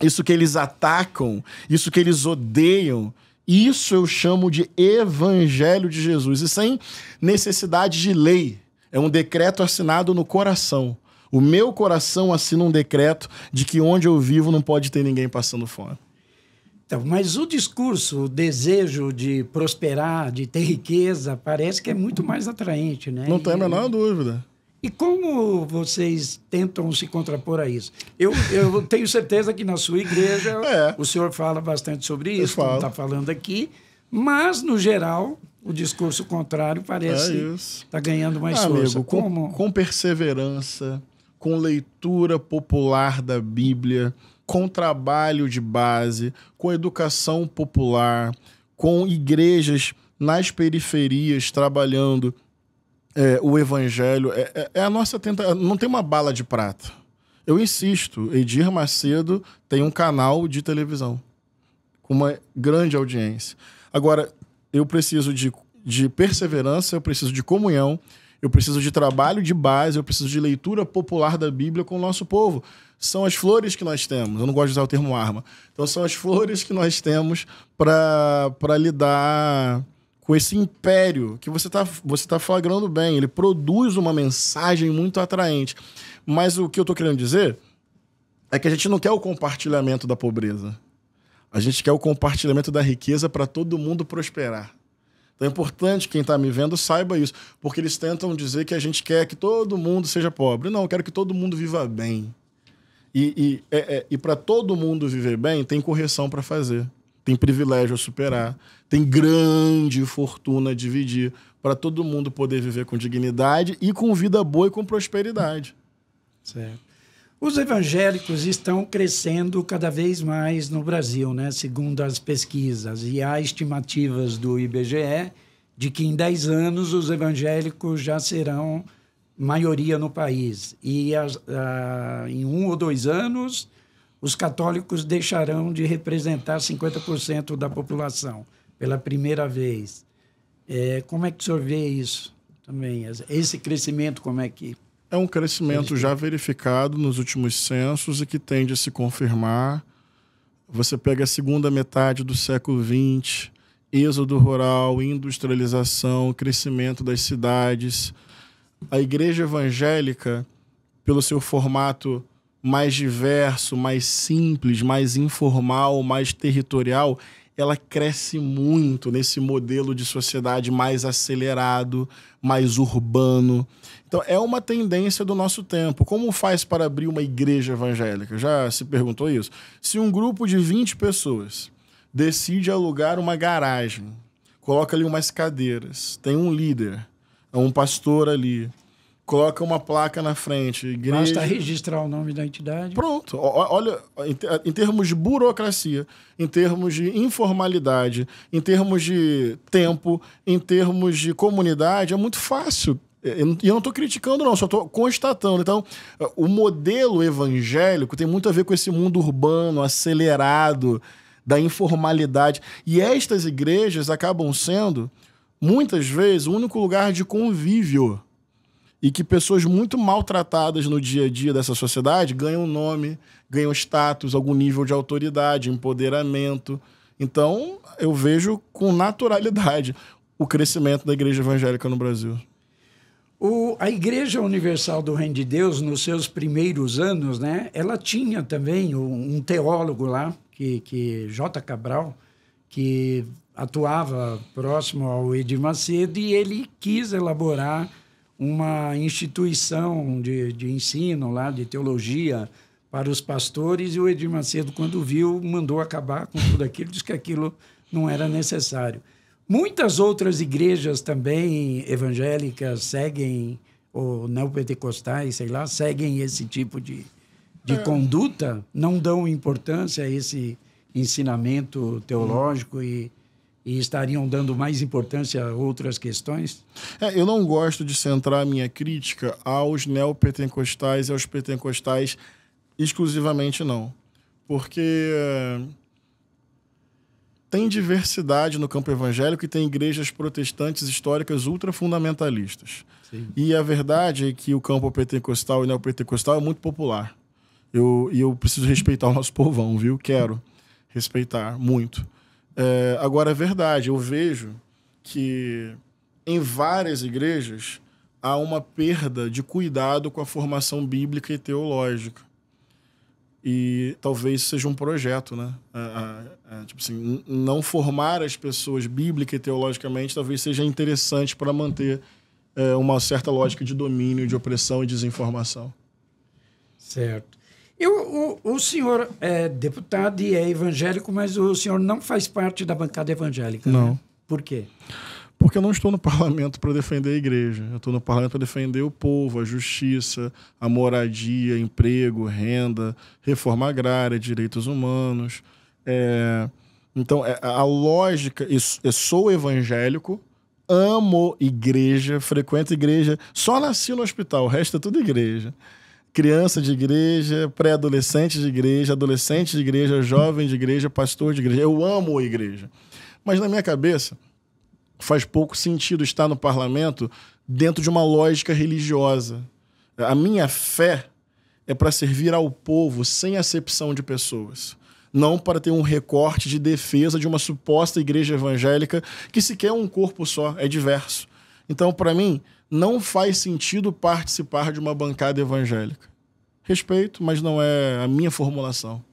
S2: isso que eles atacam, isso que eles odeiam, isso eu chamo de evangelho de Jesus. E sem necessidade de lei. É um decreto assinado no coração. O meu coração assina um decreto de que onde eu vivo não pode ter ninguém passando fome.
S1: Então, mas o discurso, o desejo de prosperar, de ter riqueza, parece que é muito mais atraente, né?
S2: Não tem a menor dúvida.
S1: E como vocês tentam se contrapor a isso? Eu tenho certeza que na sua igreja o senhor fala bastante sobre isso, como está falando aqui, mas, no geral, o discurso contrário parece estar ganhando mais força.
S2: Amigo, com perseverança, com leitura popular da Bíblia, com trabalho de base, com educação popular, com igrejas nas periferias trabalhando o evangelho, é a nossa tentativa. Não tem uma bala de prata. Eu insisto, Edir Macedo tem um canal de televisão com uma grande audiência. Agora, eu preciso de perseverança, eu preciso de comunhão, eu preciso de trabalho de base, eu preciso de leitura popular da Bíblia com o nosso povo. São as flores que nós temos. Eu não gosto de usar o termo arma. Então, são as flores que nós temos para lidar com esse império que você tá flagrando bem. Ele produz uma mensagem muito atraente. Mas o que eu estou querendo dizer é que a gente não quer o compartilhamento da pobreza. A gente quer o compartilhamento da riqueza para todo mundo prosperar. Então é importante que quem está me vendo saiba isso, porque eles tentam dizer que a gente quer que todo mundo seja pobre. Não, eu quero que todo mundo viva bem. E para todo mundo viver bem, tem correção para fazer, tem privilégio a superar, tem grande fortuna a dividir, para todo mundo poder viver com dignidade e com vida boa e com prosperidade.
S1: Certo. Os evangélicos estão crescendo cada vez mais no Brasil, né? Segundo as pesquisas. E há estimativas do IBGE de que em 10 anos os evangélicos já serão maioria no país. E em 1 ou 2 anos, os católicos deixarão de representar 50% da população pela primeira vez. Como é que o senhor vê isso também? Esse crescimento, como é que...
S2: É um crescimento já verificado nos últimos censos e que tende a se confirmar. Você pega a segunda metade do século XX, êxodo rural, industrialização, crescimento das cidades. A igreja evangélica, pelo seu formato mais diverso, mais simples, mais informal, mais territorial, ela cresce muito nesse modelo de sociedade mais acelerado, mais urbano. Então, é uma tendência do nosso tempo. Como faz para abrir uma igreja evangélica? Já se perguntou isso? Se um grupo de 20 pessoas decide alugar uma garagem, coloca ali umas cadeiras, tem um líder, um pastor ali, coloca uma placa na frente. Igreja...
S1: Basta registrar o nome da entidade.
S2: Pronto. Olha, em termos de burocracia, em termos de informalidade, em termos de tempo, em termos de comunidade, é muito fácil. E eu não estou criticando, não, só estou constatando. Então, o modelo evangélico tem muito a ver com esse mundo urbano, acelerado, da informalidade. E estas igrejas acabam sendo, muitas vezes, o único lugar de convívio. E que pessoas muito maltratadas no dia a dia dessa sociedade ganham nome, ganham status, algum nível de autoridade, empoderamento. Então, eu vejo com naturalidade o crescimento da igreja evangélica no Brasil.
S1: A Igreja Universal do Reino de Deus, nos seus primeiros anos, né, ela tinha também um teólogo lá, que J. Cabral, que atuava próximo ao Edir Macedo, e ele quis elaborar uma instituição de ensino lá, de teologia, para os pastores, e o Edir Macedo, quando viu, mandou acabar com tudo aquilo, disse que aquilo não era necessário. Muitas outras igrejas também evangélicas seguem, ou neopentecostais, sei lá, seguem esse tipo de conduta, não dão importância a esse ensinamento teológico e estariam dando mais importância a outras questões?
S2: Eu não gosto de centrar a minha crítica aos neopentecostais e aos pentecostais exclusivamente, não. Porque tem diversidade no campo evangélico e tem igrejas protestantes históricas ultrafundamentalistas.
S1: Sim.
S2: E a verdade é que o campo pentecostal e neopentecostal é muito popular. Eu preciso respeitar o nosso povão, viu? Quero respeitar muito. Agora, é verdade, eu vejo que em várias igrejas há uma perda de cuidado com a formação bíblica e teológica. E talvez seja um projeto, né? Tipo assim, não formar as pessoas bíblica e teologicamente talvez seja interessante para manter uma certa lógica de domínio, de opressão e desinformação.
S1: Certo. O senhor é deputado e é evangélico, mas o senhor não faz parte da bancada evangélica.
S2: Não.
S1: Né? Por quê?
S2: Porque eu não estou no parlamento para defender a igreja. Eu estou no parlamento para defender o povo, a justiça, a moradia, emprego, renda, reforma agrária, direitos humanos. Então, a lógica... Eu sou evangélico, amo igreja, frequento igreja. Só nasci no hospital, o resto é tudo igreja. Criança de igreja, pré-adolescente de igreja, adolescente de igreja, jovem de igreja, pastor de igreja. Eu amo a igreja. Mas na minha cabeça, faz pouco sentido estar no parlamento dentro de uma lógica religiosa. A minha fé é para servir ao povo sem acepção de pessoas. Não para ter um recorte de defesa de uma suposta igreja evangélica que sequer é um corpo só, é diverso. Então, para mim, não faz sentido participar de uma bancada evangélica. Respeito, mas não é a minha formulação.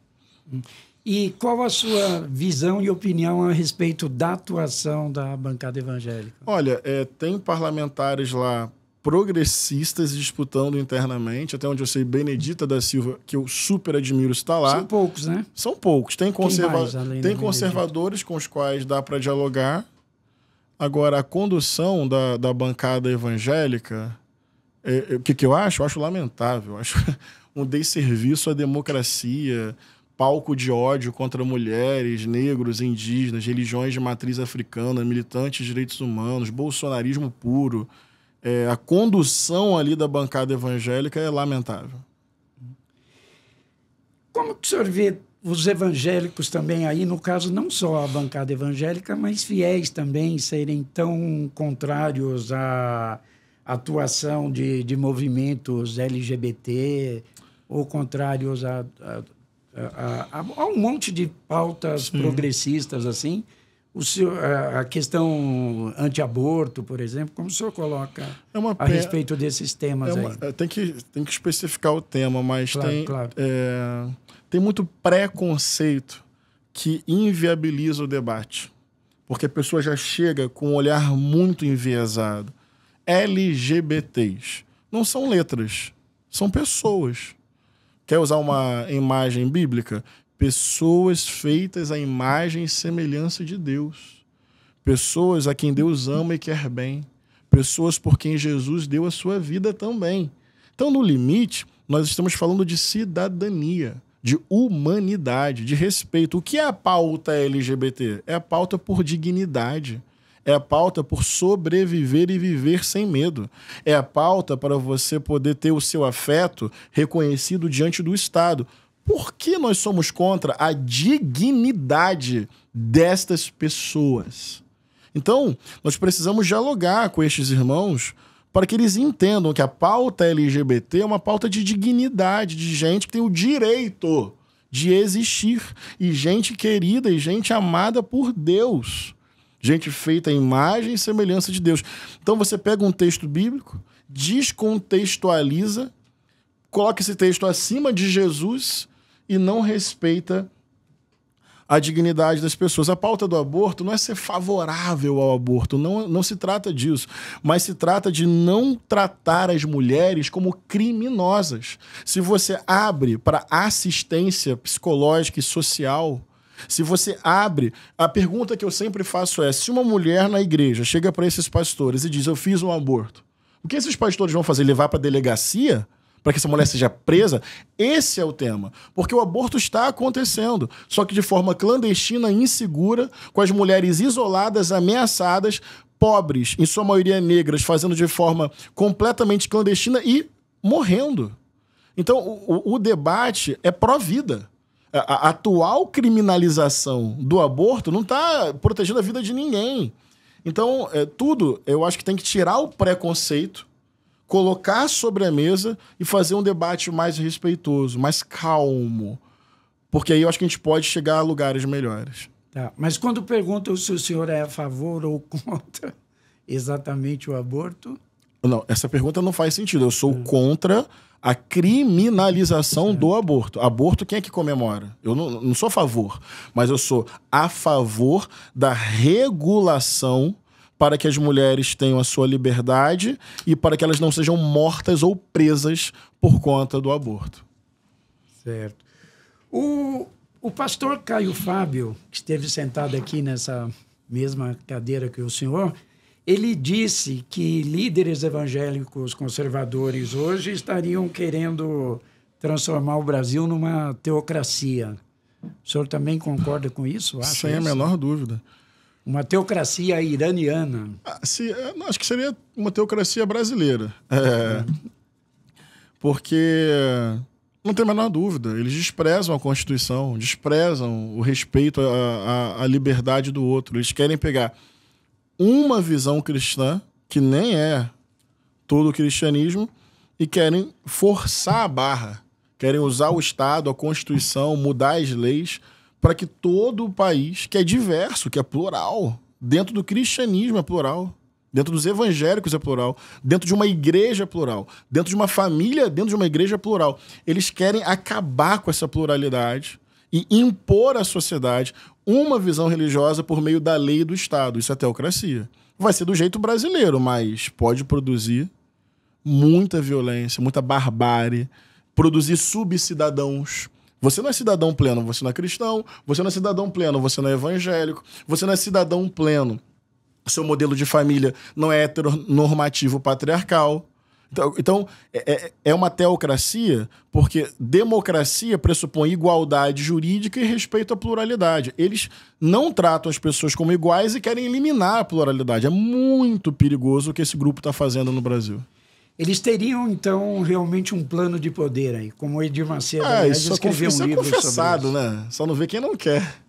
S1: E qual a sua visão e opinião a respeito da atuação da bancada evangélica?
S2: Olha, tem parlamentares lá progressistas disputando internamente, até onde eu sei, Benedita da Silva, que eu super admiro, está lá.
S1: São poucos, né?
S2: São poucos. Tem conservadores com os quais dá para dialogar. Agora, a condução da bancada evangélica, o que eu acho? Eu acho lamentável. Eu acho um desserviço à democracia, palco de ódio contra mulheres, negros, indígenas, religiões de matriz africana, militantes de direitos humanos, bolsonarismo puro. A condução ali da bancada evangélica é lamentável.
S1: Como que o senhor vê os evangélicos também aí, no caso, não só a bancada evangélica, mas fiéis também serem tão contrários à atuação de movimentos LGBT ou contrários a um monte de pautas progressistas, assim? A questão anti-aborto, por exemplo, como o senhor coloca a respeito desses temas aí?
S2: Tem que especificar o tema, mas
S1: claro.
S2: Tem muito preconceito que inviabiliza o debate. Porque a pessoa já chega com um olhar muito enviesado. LGBTs não são letras, são pessoas. Quer usar uma imagem bíblica? Pessoas feitas à imagem e semelhança de Deus. Pessoas a quem Deus ama e quer bem. Pessoas por quem Jesus deu a sua vida também. Então, no limite, nós estamos falando de cidadania, de humanidade, de respeito. O que é a pauta LGBT? É a pauta por dignidade. É a pauta por sobreviver e viver sem medo. É a pauta para você poder ter o seu afeto reconhecido diante do Estado. Por que nós somos contra a dignidade destas pessoas? Então, nós precisamos dialogar com estes irmãos para que eles entendam que a pauta LGBT é uma pauta de dignidade, de gente que tem o direito de existir, e gente querida e gente amada por Deus. Gente feita à imagem e semelhança de Deus. Então você pega um texto bíblico descontextualiza, coloca esse texto acima de Jesus e não respeita a dignidade das pessoas. A pauta do aborto não é ser favorável ao aborto, não se trata disso, mas se trata de não tratar as mulheres como criminosas. Se você abre para assistência psicológica e social, se você abre... A pergunta que eu sempre faço é, se uma mulher na igreja chega para esses pastores e diz, eu fiz um aborto, o que esses pastores vão fazer? Levar para a delegacia? Para que essa mulher seja presa? Esse é o tema. Porque o aborto está acontecendo, só que de forma clandestina, insegura, com as mulheres isoladas, ameaçadas, pobres, em sua maioria negras, fazendo de forma completamente clandestina e morrendo. Então, o debate é pró-vida. A atual criminalização do aborto não está protegendo a vida de ninguém. Então, tudo, eu acho que tem que tirar o preconceito, colocar sobre a mesa e fazer um debate mais respeitoso, mais calmo. Porque aí eu acho que a gente pode chegar a lugares melhores.
S1: Tá. Mas quando perguntam se o senhor é a favor ou contra exatamente o aborto...
S2: Não, essa pergunta não faz sentido. Eu sou contra a criminalização do aborto. Aborto, quem é que comemora? Eu não sou a favor, mas eu sou a favor da regulação para que as mulheres tenham a sua liberdade e para que elas não sejam mortas ou presas por conta do aborto.
S1: Certo. O pastor Caio Fábio, que esteve sentado aqui nessa mesma cadeira que o senhor, ele disse que líderes evangélicos conservadores hoje estariam querendo transformar o Brasil numa teocracia. O senhor também concorda com isso?
S2: Sem a menor dúvida.
S1: Uma teocracia iraniana.
S2: Acho que seria uma teocracia brasileira. Porque, não tem a menor dúvida, eles desprezam a Constituição, desprezam o respeito à liberdade do outro. Eles querem pegar uma visão cristã, que nem é todo o cristianismo, e querem forçar a barra. Querem usar o Estado, a Constituição, mudar as leis para que todo o país, que é diverso, que é plural, dentro do cristianismo é plural, dentro dos evangélicos é plural, dentro de uma igreja é plural, dentro de uma família, dentro de uma igreja é plural. Eles querem acabar com essa pluralidade e impor à sociedade uma visão religiosa por meio da lei e do Estado. Isso é teocracia. Vai ser do jeito brasileiro, mas pode produzir muita violência, muita barbárie, produzir subcidadãos. Você não é cidadão pleno, você não é cristão. Você não é cidadão pleno, você não é evangélico. Você não é cidadão pleno. Seu modelo de família não é heteronormativo patriarcal. Então é uma teocracia, porque democracia pressupõe igualdade jurídica e respeito à pluralidade. Eles não tratam as pessoas como iguais e querem eliminar a pluralidade. É muito perigoso o que esse grupo está fazendo no Brasil.
S1: Eles teriam, então, realmente um plano de poder aí, como o Edir Macedo
S2: escreveu um livro confessado, sobre isso. Né? Só não vê quem não quer.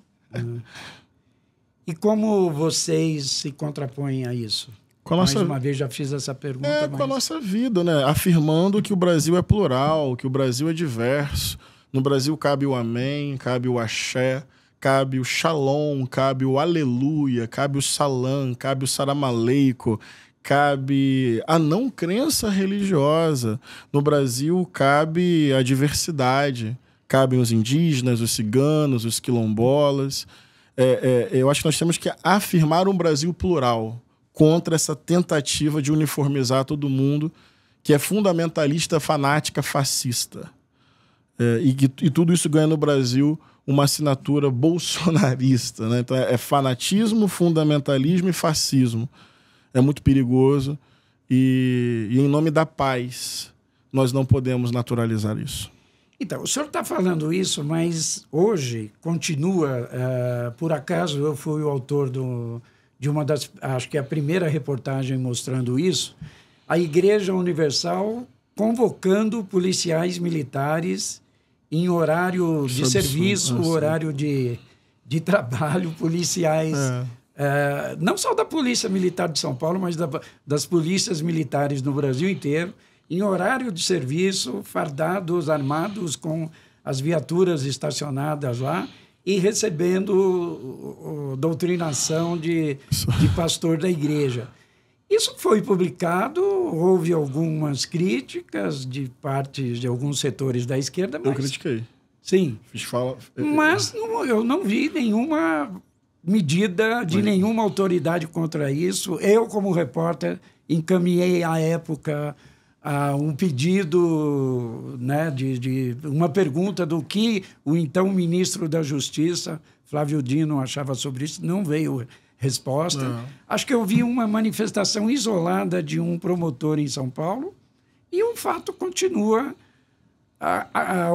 S1: E como vocês se contrapõem a isso? Mais uma vez já fiz essa pergunta.
S2: Com a nossa vida, né? Afirmando que o Brasil é plural, que o Brasil é diverso. No Brasil cabe o amém, cabe o axé, cabe o shalom, cabe o aleluia, cabe o salam, cabe o saramaleico, cabe a não crença religiosa. No Brasil cabe a diversidade, cabem os indígenas, os ciganos, os quilombolas. Eu acho que nós temos que afirmar um Brasil plural contra essa tentativa de uniformizar todo mundo, que é fundamentalista, fanática, fascista. E tudo isso ganha no Brasil uma assinatura bolsonarista, né? Então é fanatismo, fundamentalismo e fascismo. É muito perigoso e em nome da paz nós não podemos naturalizar isso.
S1: Então, o senhor está falando isso, mas hoje continua, por acaso eu fui o autor de uma das, acho que é a primeira reportagem mostrando isso, a Igreja Universal convocando policiais militares em horário de serviço, horário de trabalho, policiais... não só da Polícia Militar de São Paulo, mas das polícias militares no Brasil inteiro, em horário de serviço, fardados, armados, com as viaturas estacionadas lá e recebendo doutrinação de pastor da igreja. Isso foi publicado houve algumas críticas de parte de alguns setores da esquerda. Mas,
S2: eu critiquei.
S1: Sim.
S2: Fiz fala...
S1: Mas eu não vi nenhuma medida de nenhuma autoridade contra isso. Eu, como repórter, encaminhei à época um pedido, né, de uma pergunta do que o então ministro da Justiça, Flávio Dino, achava sobre isso. Não veio resposta. Não. Acho que eu vi uma manifestação isolada de um promotor em São Paulo e o fato continua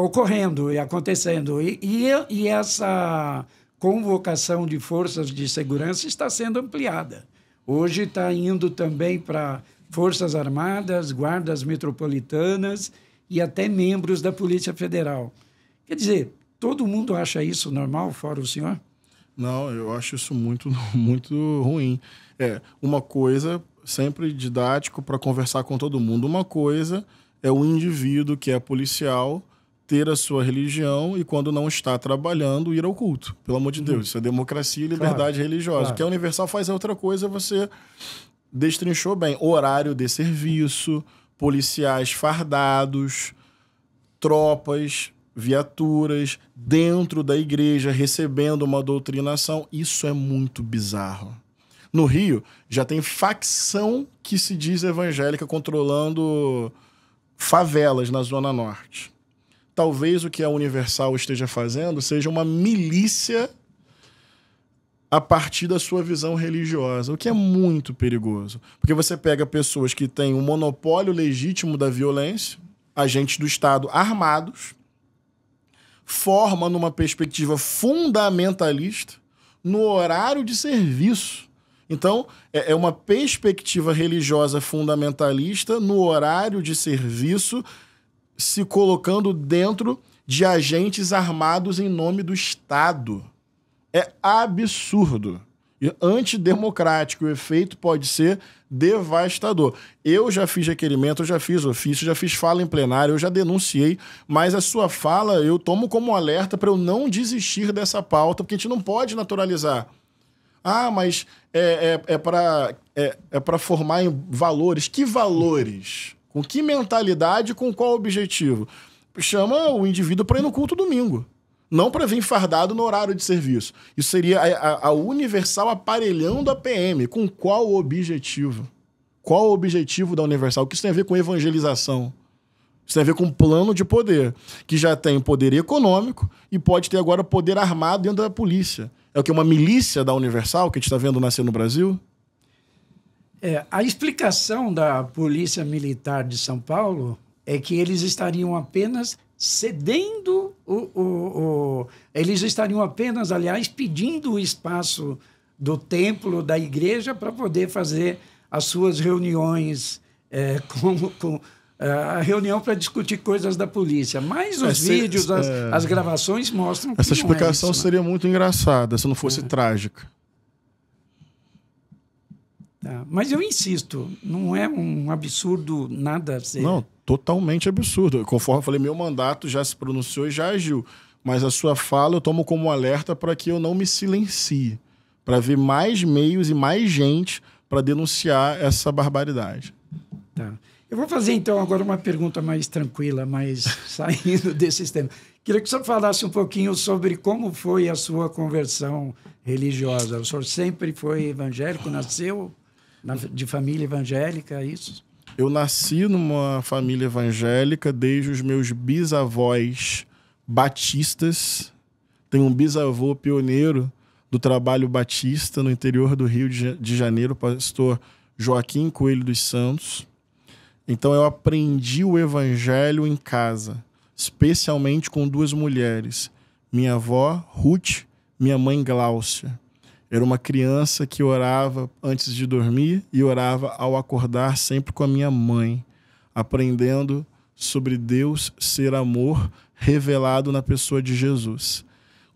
S1: ocorrendo e acontecendo. E essa convocação de forças de segurança está sendo ampliada. Hoje está indo também para Forças Armadas, guardas metropolitanas e até membros da Polícia Federal. Quer dizer, todo mundo acha isso normal, fora o senhor?
S2: Não, eu acho isso muito, muito ruim. Uma coisa, sempre didático para conversar com todo mundo, uma coisa é o indivíduo que é policial ter a sua religião e, quando não está trabalhando, ir ao culto. Pelo amor de Deus, isso é democracia e liberdade religiosa. Claro. O que a Universal faz é outra coisa, você destrinchou bem. Horário de serviço, policiais fardados, tropas, viaturas, dentro da igreja, recebendo uma doutrinação. Isso é muito bizarro. No Rio, já tem facção que se diz evangélica controlando favelas na Zona Norte. Talvez o que a Universal esteja fazendo seja uma milícia a partir da sua visão religiosa, o que é muito perigoso. Porque você pega pessoas que têm um monopólio legítimo da violência, agentes do Estado armados, forma numa perspectiva fundamentalista no horário de serviço. Então, é uma perspectiva religiosa fundamentalista no horário de serviço, se colocando dentro de agentes armados em nome do Estado. É absurdo e antidemocrático. O efeito pode ser devastador. Eu já fiz requerimento, eu já fiz ofício, já fiz fala em plenário, eu já denunciei, mas a sua fala eu tomo como alerta para eu não desistir dessa pauta, porque a gente não pode naturalizar. Ah, mas é para formar em valores. Que valores? Com que mentalidade, com qual objetivo? Chama o indivíduo para ir no culto domingo. Não para vir fardado no horário de serviço. Isso seria a Universal aparelhando a PM. Com qual objetivo? Qual o objetivo da Universal? O que isso tem a ver com evangelização? Isso tem a ver com plano de poder, que já tem poder econômico e pode ter agora poder armado dentro da polícia. É o que? Uma milícia da Universal que a gente está vendo nascer no Brasil?
S1: A explicação da Polícia Militar de São Paulo é que eles estariam apenas cedendo eles estariam apenas, aliás, pedindo o espaço do templo, da igreja, para poder fazer as suas reuniões, a reunião para discutir coisas da polícia. Mas os vídeos, as gravações mostram que
S2: essa explicação
S1: não é isso,
S2: seria muito engraçada se não fosse trágica.
S1: Tá. Mas eu insisto, não é um absurdo nada ser...
S2: Não, totalmente absurdo. Conforme eu falei, meu mandato já se pronunciou e já agiu. Mas a sua fala eu tomo como alerta para que eu não me silencie, para ver mais meios e mais gente para denunciar essa barbaridade.
S1: Tá. Eu vou fazer, então, agora uma pergunta mais tranquila, mais saindo desses temas. Queria que o senhor falasse um pouquinho sobre como foi a sua conversão religiosa. O senhor sempre foi evangélico, nasceu de família evangélica, é isso?
S2: Eu nasci numa família evangélica desde os meus bisavós batistas. Tenho um bisavô pioneiro do trabalho batista no interior do Rio de Janeiro, pastor Joaquim Coelho dos Santos. Então eu aprendi o evangelho em casa, especialmente com duas mulheres, minha avó Ruth, minha mãe Gláucia. Era uma criança que orava antes de dormir e orava ao acordar, sempre com a minha mãe, aprendendo sobre Deus ser amor revelado na pessoa de Jesus.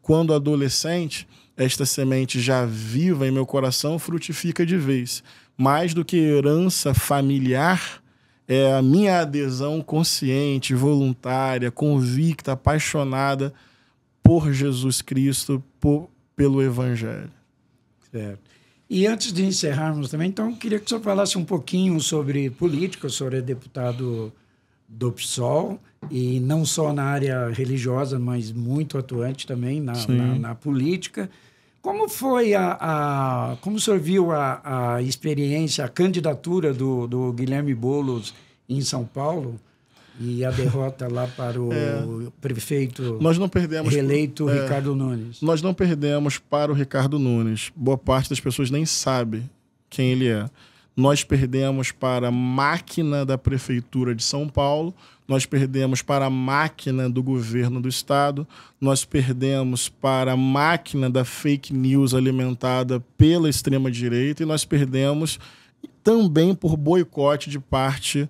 S2: Quando adolescente, esta semente já viva em meu coração frutifica de vez. Mais do que herança familiar, é a minha adesão consciente, voluntária, convicta, apaixonada por Jesus Cristo, pelo Evangelho.
S1: Certo. E antes de encerrarmos também, então, queria que o senhor falasse um pouquinho sobre política. O senhor é deputado do PSOL, e não só na área religiosa, mas muito atuante também na política. Como foi como o senhor viu a experiência, a candidatura do Guilherme Boulos em São Paulo e a derrota lá para o prefeito
S2: nós não perdemos
S1: reeleito Ricardo Nunes?
S2: Nós não perdemos para o Ricardo Nunes. Boa parte das pessoas nem sabe quem ele é. Nós perdemos para a máquina da Prefeitura de São Paulo, nós perdemos para a máquina do governo do Estado, nós perdemos para a máquina da fake news alimentada pela extrema-direita e nós perdemos também por boicote de parte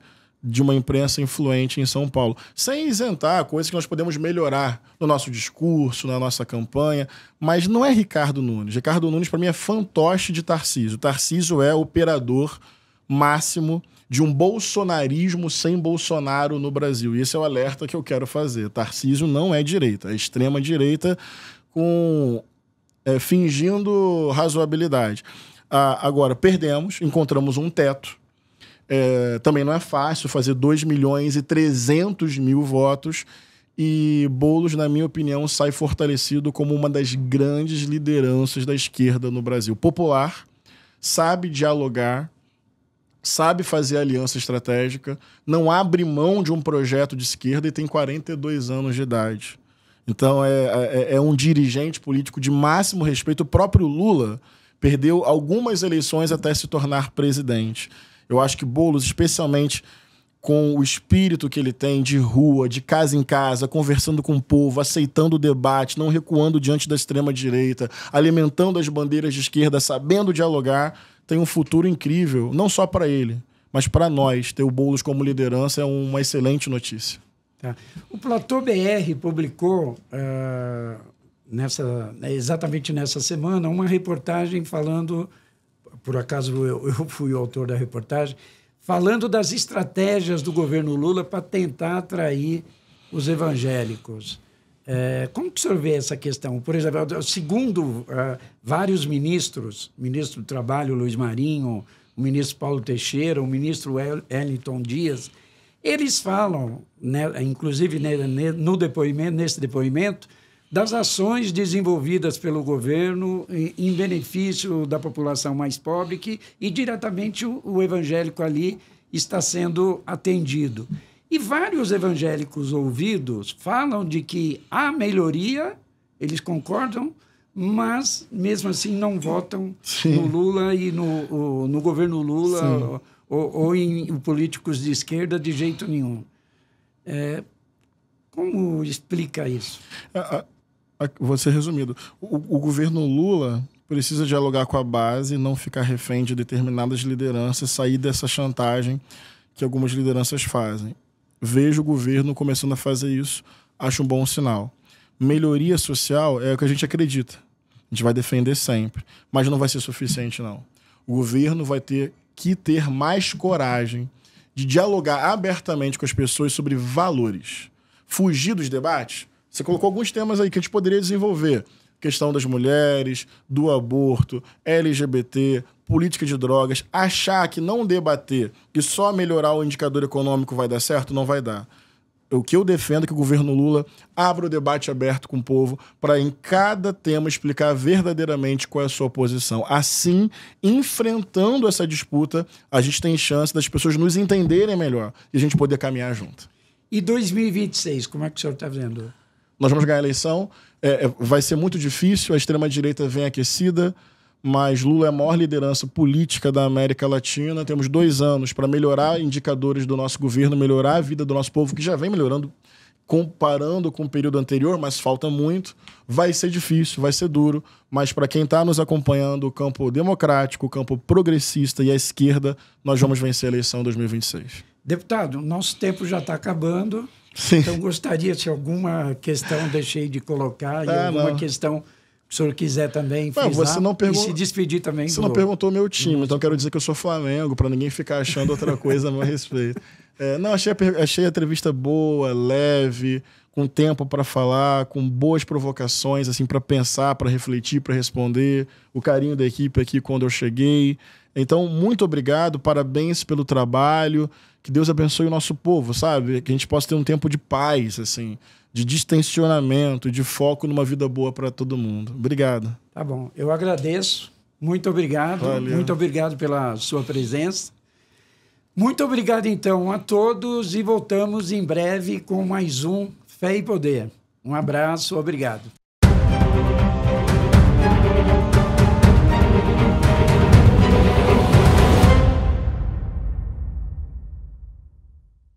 S2: de uma imprensa influente em São Paulo. Sem isentar coisas que nós podemos melhorar no nosso discurso, na nossa campanha, mas não é Ricardo Nunes. Ricardo Nunes, para mim, é fantoche de Tarcísio. Tarcísio é operador máximo de um bolsonarismo sem Bolsonaro no Brasil. E esse é o alerta que eu quero fazer. Tarcísio não é direita, é extrema-direita fingindo razoabilidade. Agora, perdemos, encontramos um teto. Também não é fácil fazer 2.300.000 votos e Boulos, na minha opinião, sai fortalecido como uma das grandes lideranças da esquerda no Brasil. Popular, sabe dialogar, sabe fazer aliança estratégica, não abre mão de um projeto de esquerda e tem 42 anos de idade. Então é um dirigente político de máximo respeito. O próprio Lula perdeu algumas eleições até se tornar presidente. Eu acho que Boulos, especialmente com o espírito que ele tem de rua, de casa em casa, conversando com o povo, aceitando o debate, não recuando diante da extrema-direita, alimentando as bandeiras de esquerda, sabendo dialogar, tem um futuro incrível, não só para ele, mas para nós. Ter o Boulos como liderança é uma excelente notícia.
S1: Tá. O Platô BR publicou, exatamente nessa semana, uma reportagem falando... Por acaso eu fui o autor da reportagem, falando das estratégias do governo Lula para tentar atrair os evangélicos. Como que o senhor vê essa questão? Por exemplo, segundo vários ministros, o ministro do Trabalho, Luiz Marinho, o ministro Paulo Teixeira, o ministro Wellington Dias, eles falam, né, inclusive nesse depoimento, das ações desenvolvidas pelo governo em benefício da população mais pobre e diretamente o evangélico ali está sendo atendido. E vários evangélicos ouvidos falam de que há melhoria, eles concordam, mas mesmo assim não votam no Lula e no governo Lula ou em políticos de esquerda de jeito nenhum. Como explica isso?
S2: Vou ser resumido. O governo Lula precisa dialogar com a base, não ficar refém de determinadas lideranças, sair dessa chantagem que algumas lideranças fazem. Vejo o governo começando a fazer isso, acho um bom sinal. Melhoria social é o que a gente acredita. A gente vai defender sempre, mas não vai ser suficiente, não. O governo vai ter que ter mais coragem de dialogar abertamente com as pessoas sobre valores. Fugir dos debates. Você colocou alguns temas aí que a gente poderia desenvolver. Questão das mulheres, do aborto, LGBT, política de drogas. Achar que não debater, que só melhorar o indicador econômico vai dar certo, não vai dar. O que eu defendo é que o governo Lula abra o debate aberto com o povo para, em cada tema, explicar verdadeiramente qual é a sua posição. Assim, enfrentando essa disputa, a gente tem chance das pessoas nos entenderem melhor e a gente poder caminhar junto.
S1: E 2026, como é que o senhor está vendo?
S2: Nós vamos ganhar a eleição, vai ser muito difícil, a extrema-direita vem aquecida, mas Lula é a maior liderança política da América Latina. Temos 2 anos para melhorar indicadores do nosso governo, melhorar a vida do nosso povo, que já vem melhorando comparando com o período anterior, mas falta muito. Vai ser difícil, vai ser duro, mas para quem está nos acompanhando, o campo democrático, o campo progressista e a esquerda, nós vamos vencer a eleição 2026.
S1: Deputado, nosso tempo já está acabando.
S2: Sim.
S1: Então, gostaria, se alguma questão deixei de colocar, e alguma questão que o senhor quiser também frisar, e se despedir também.
S2: Você não perguntou meu time, então quero dizer que eu sou Flamengo, para ninguém ficar achando outra coisa a meu respeito. Não, achei a entrevista boa, leve, com tempo para falar, com boas provocações, assim, para pensar, para refletir, para responder, o carinho da equipe aqui quando eu cheguei. Então, muito obrigado, parabéns pelo trabalho, que Deus abençoe o nosso povo, sabe? Que a gente possa ter um tempo de paz, assim, de distensionamento, de foco numa vida boa para todo mundo. Obrigado.
S1: Tá bom, eu agradeço. Muito obrigado.
S2: Valeu.
S1: Muito obrigado pela sua presença. Muito obrigado, então, a todos e voltamos em breve com mais um Fé e Poder. Um abraço, obrigado.